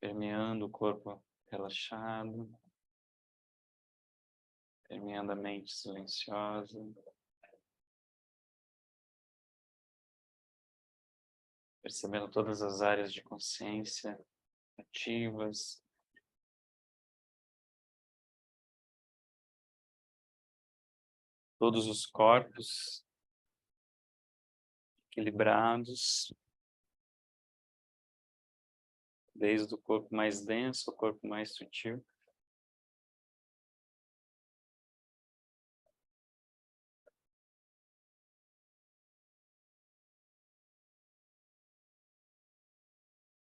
Permeando o corpo relaxado. Permeando a mente silenciosa. Percebendo todas as áreas de consciência ativas. Todos os corpos equilibrados. Desde o corpo mais denso ao corpo mais sutil.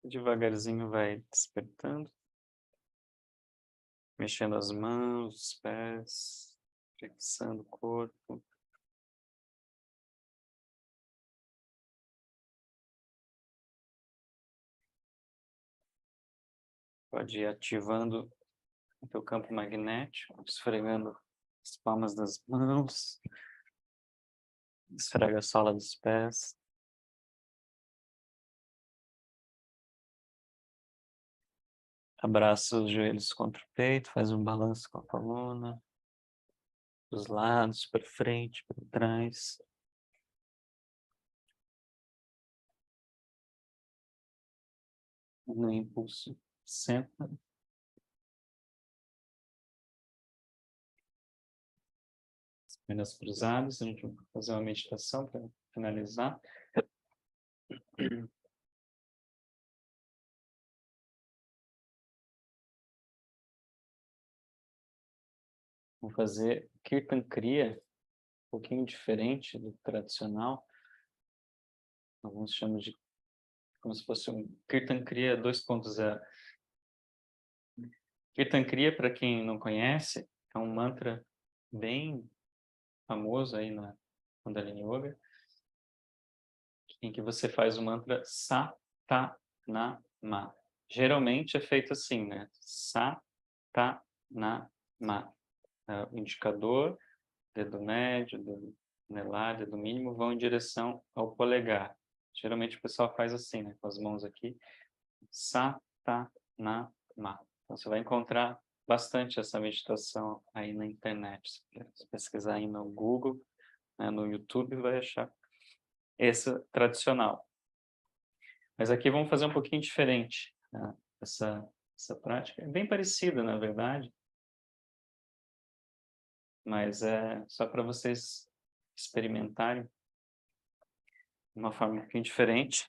Devagarzinho vai despertando. Mexendo as mãos, os pés. Flexando o corpo. Pode ir ativando o teu campo magnético, esfregando as palmas das mãos, esfrega a sola dos pés. Abraça os joelhos contra o peito, faz um balanço com a coluna, dos lados, para frente, para trás. No impulso, senta. Pernas cruzadas, a gente vai fazer uma meditação para finalizar. Vamos fazer Kirtan Kriya, um pouquinho diferente do tradicional. Alguns chamam de como se fosse um Kirtan Kriya 2.0. Kirtan Kriya, para quem não conhece, é um mantra bem famoso aí na Kundalini Yoga, em que você faz o mantra Sa-ta-na-ma. Geralmente é feito assim, né? Sa-ta-na-ma. O indicador, dedo médio, dedo anelar, dedo mínimo vão em direção ao polegar. Geralmente o pessoal faz assim, né? Com as mãos aqui. Sa-ta-na-ma. Então você vai encontrar bastante essa meditação aí na internet. Se pesquisar aí no Google, né, no YouTube, vai achar essa tradicional. Mas aqui vamos fazer um pouquinho diferente, né? Essa prática é bem parecida, na verdade, mas é só para vocês experimentarem de uma forma um pouquinho diferente.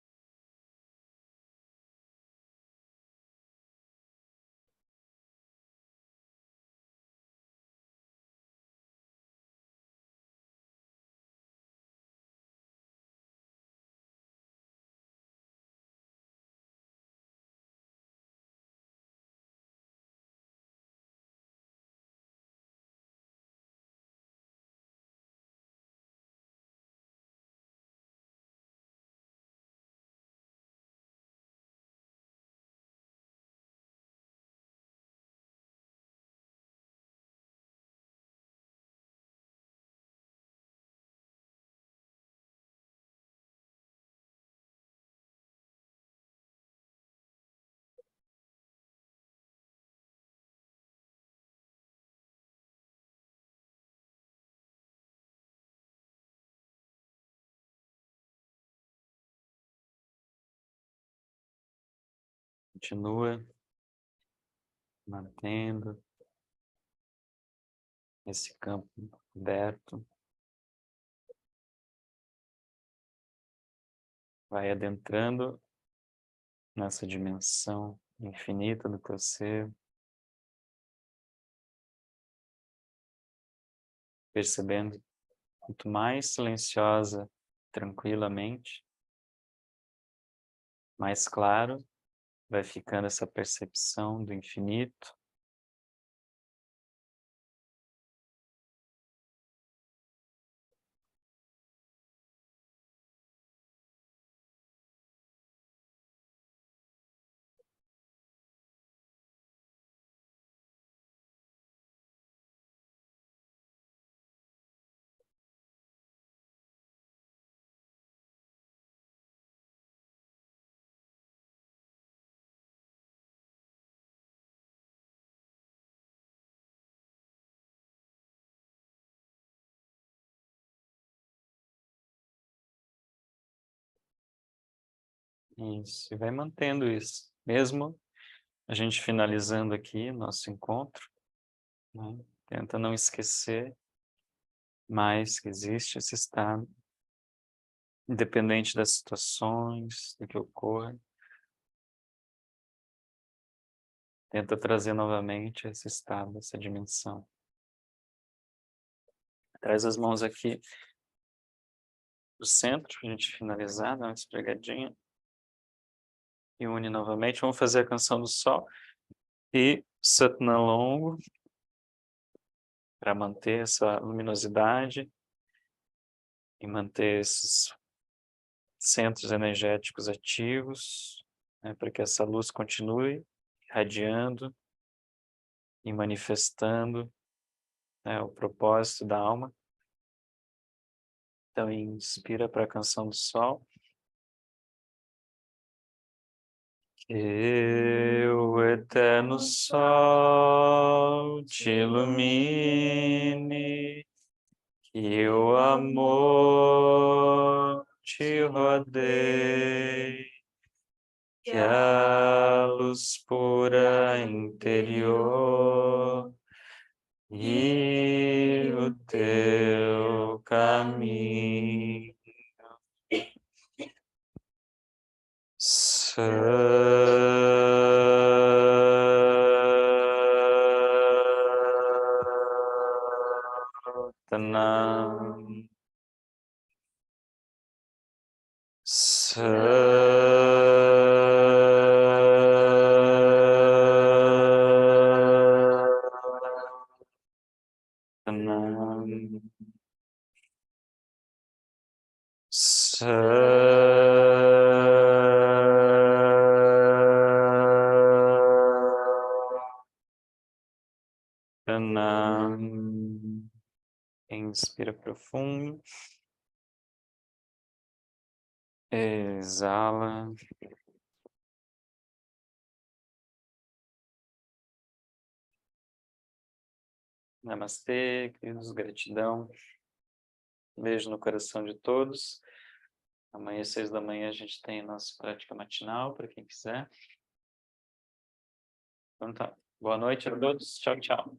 Continua mantendo esse campo aberto. Vai adentrando nessa dimensão infinita do teu ser. Percebendo quanto mais silenciosa, tranquilamente, mais claro vai ficando essa percepção do infinito. Isso, e vai mantendo isso. Mesmo a gente finalizando aqui nosso encontro, né? Tenta não esquecer mais que existe esse estado, independente das situações, do que ocorra. Tenta trazer novamente esse estado, essa dimensão. Traz as mãos aqui do centro, para a gente finalizar, dá uma esfregadinha. E une novamente. Vamos fazer a canção do sol. E Satna longo, para manter essa luminosidade e manter esses centros energéticos ativos, né, para que essa luz continue irradiando e manifestando, né, o propósito da alma. Então, inspira para a canção do sol. Que o eterno sol te ilumine, que o amor te rodeie, que a luz pura interior e o teu caminho Satanam Satanam Satanam. Inspira profundo. Exala. Namastê, queridos, gratidão. Beijo no coração de todos. Amanhã, às 6 da manhã, a gente tem a nossa prática matinal, para quem quiser. Então tá. Boa noite a todos. Tchau, tchau.